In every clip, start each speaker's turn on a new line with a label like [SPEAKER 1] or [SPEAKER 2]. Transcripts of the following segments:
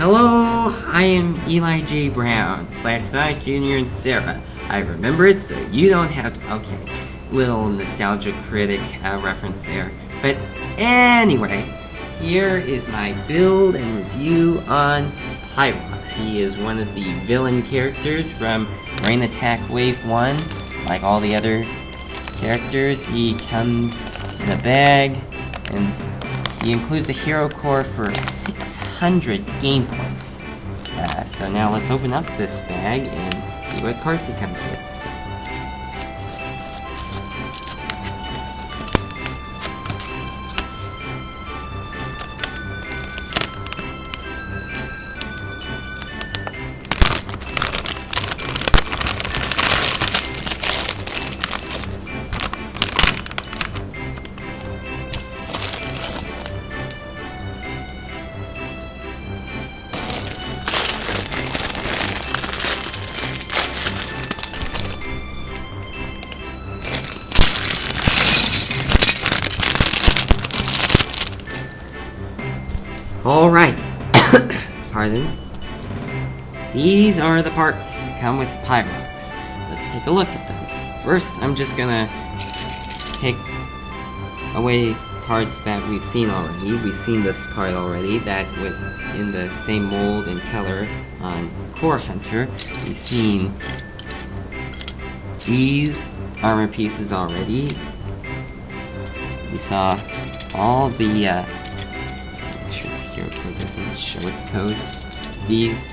[SPEAKER 1] Hello, I am Eli J. Brown / Sonic Jr. and Sarah. I remember it, so you don't have to. Okay, little nostalgia critic reference there. But anyway, here is my build and review on Pyrox. He is one of the villain characters from Rain Attack Wave 1. Like all the other characters, he comes in a bag, and he includes a hero core for 600 game points. So now let's open up this bag and see what parts it comes with. Alright, pardon. These are the parts that come with Pyrox. Let's take a look at them. First, I'm just gonna take away parts that we've seen already. We've seen this part already. That was in the same mold and color on Core Hunter. We've seen these armor pieces already. We saw all the doesn't show its code. These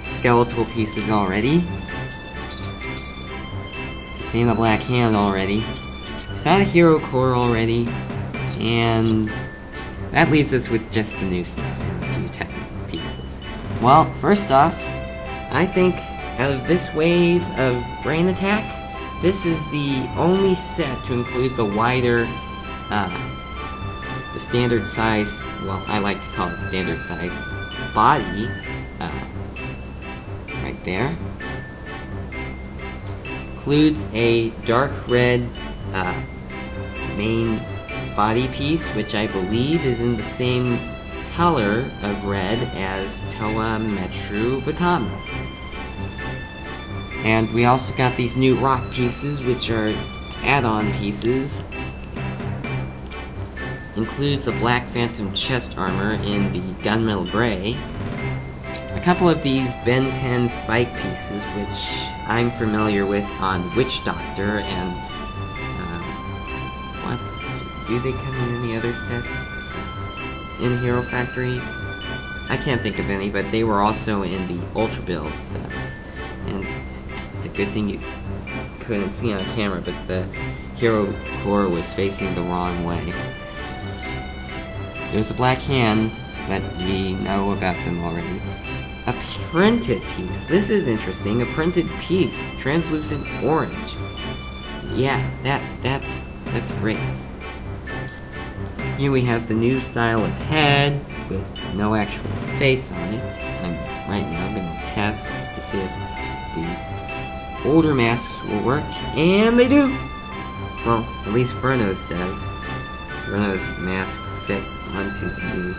[SPEAKER 1] skeletal pieces already. We've seen the black hand already. We saw the hero core already. And that leaves us with just the new stuff and a few technical pieces. Well, first off, I think out of this wave of Rain Attack, this is the only set to include the wider the standard size, well, I like to call it standard size body, right there. Includes a dark red main body piece, which I believe is in the same color of red as Toa Metru Vatama. And we also got these new rock pieces, which are add-on pieces. Includes the Black Phantom chest armor in the gunmetal gray. A couple of these Ben 10 spike pieces, which I'm familiar with on Witch Doctor, and what? Do they come in any other sets in Hero Factory? I can't think of any, but they were also in the Ultra Build sets. And it's a good thing you couldn't see on camera, but the hero core was facing the wrong way. There's a black hand, but we know about them already. A printed piece. This is interesting. A printed piece. Translucent orange. Yeah, that's great. Here we have the new style of head with no actual face on it. Right now I'm going to test to see if the older masks will work, and they do! Well, at least Furno's does. Furno's mask fits onto the new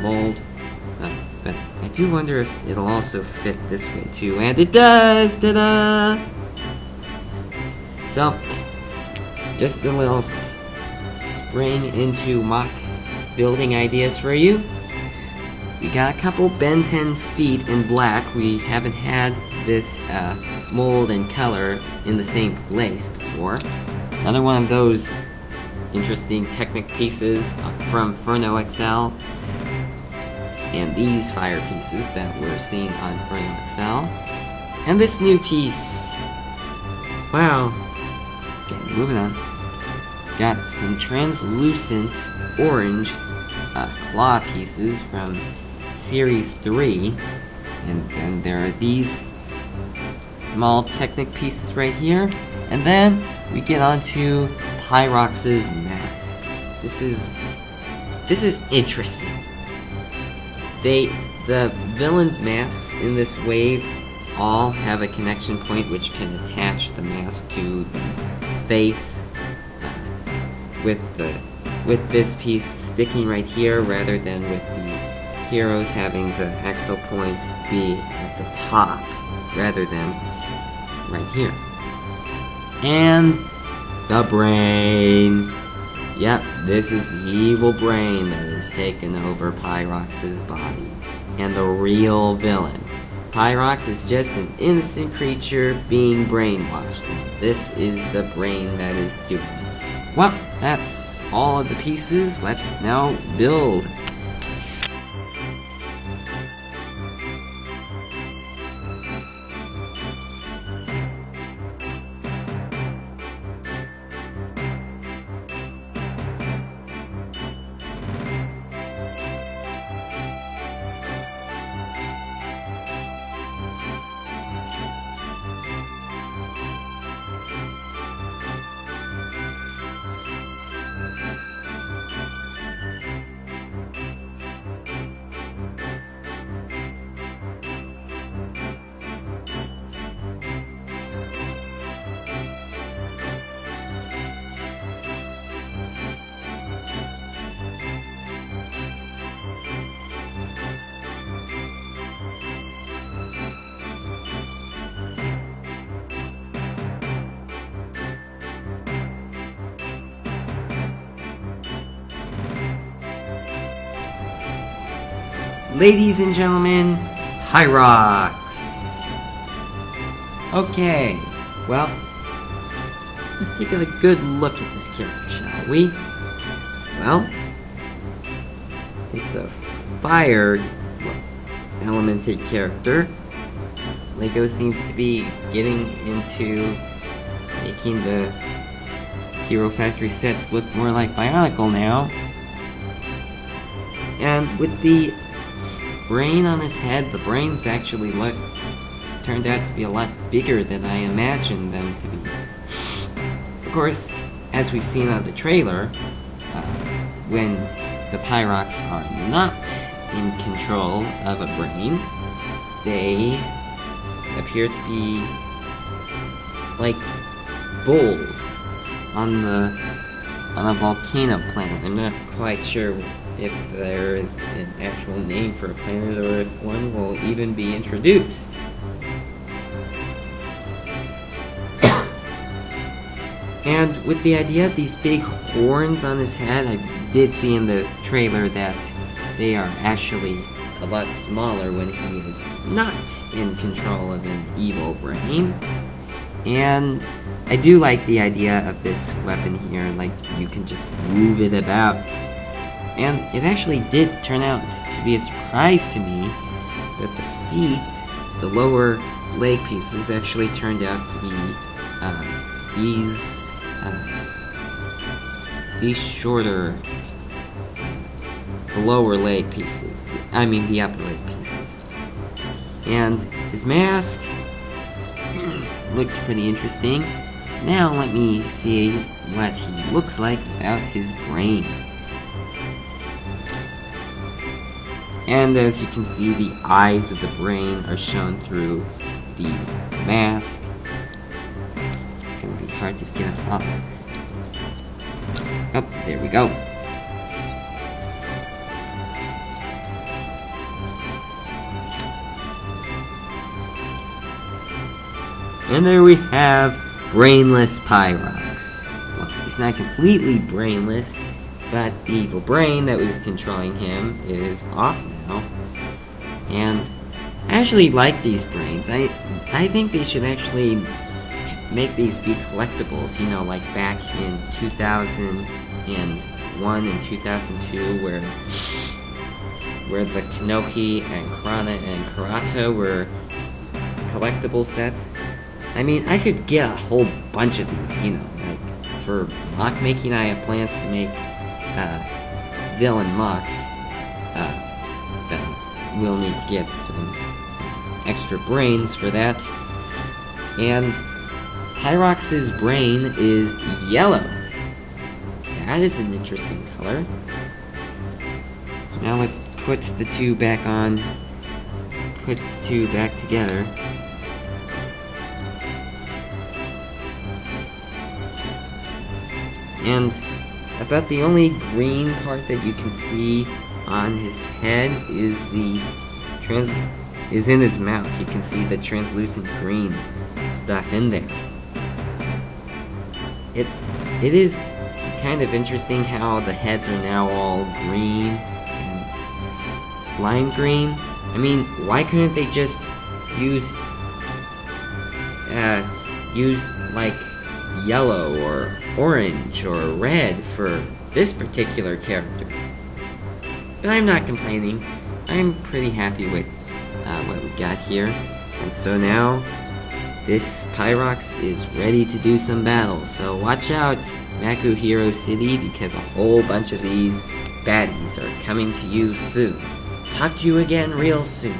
[SPEAKER 1] mold, but I do wonder if it'll also fit this way too, and it does! Ta-da! So, just a little spring into mock building ideas for you. We got a couple Ben 10 feet in black. We haven't had this mold and color in the same place before. Another one of those interesting Technic pieces from Furno XL, and these fire pieces that we're seeing on Furno XL, and this new piece. Wow. Okay, moving on. Got some translucent orange claw pieces from Series 3, and then there are these small Technic pieces right here, and then we get onto Pyrox's mask. This is interesting. The villains' masks in this wave all have a connection point which can attach the mask to the face, with this piece sticking right here rather than with the heroes having the exo point be at the top rather than right here. And the brain. Yep, this is the evil brain that has taken over Pyrox's body. And the real villain. Pyrox is just an innocent creature being brainwashed. This is the brain that is doing it. Well, that's all of the pieces. Let's now build. Ladies and gentlemen, Pyrox! Okay, well, let's take a good look at this character, shall we? Well, it's a fire elemented character. LEGO seems to be getting into making the Hero Factory sets look more like Bionicle now. And with the brain on his head, the brains actually turned out to be a lot bigger than I imagined them to be. Of course, as we've seen on the trailer, when the Pyrox are not in control of a brain, they appear to be like bulls on a volcano planet. I'm not quite sure if there is an actual name for a planet or if one will even be introduced. And with the idea of these big horns on his head, I did see in the trailer that they are actually a lot smaller when he is not in control of an evil brain. And I do like the idea of this weapon here, like you can just move it about. And it actually did turn out to be a surprise to me that the feet, the lower leg pieces, actually turned out to be these shorter, the lower leg pieces. I mean the upper leg pieces. And his mask looks pretty interesting. Now let me see what he looks like without his brain. And as you can see, the eyes of the brain are shown through the mask. It's gonna be hard to get up. Oh, there we go. And there we have brainless Pyrox. Well, he's not completely brainless, but the evil brain that was controlling him is off now. And I actually like these brains. I think they should actually make these be collectibles, you know, like back in 2001 and 2002 where the Kanohi and Krana and Karata were collectible sets. I mean, I could get a whole bunch of these, you know, like for mock making. I have plans to make villain mocks. That we'll need to get some extra brains for that. And Pyrox's brain is yellow. That is an interesting color. Now let's put the two back on. Put the two back together. And about the only green part that you can see on his head is is in his mouth. You can see the translucent green stuff in there. It is kind of interesting how the heads are now all green and lime green. I mean, why couldn't they just use like yellow or orange or red for this particular character? But I'm not complaining. I'm pretty happy with what we got here. And so now, this Pyrox is ready to do some battle. So watch out, Maku Hero City, because a whole bunch of these baddies are coming to you soon. Talk to you again real soon.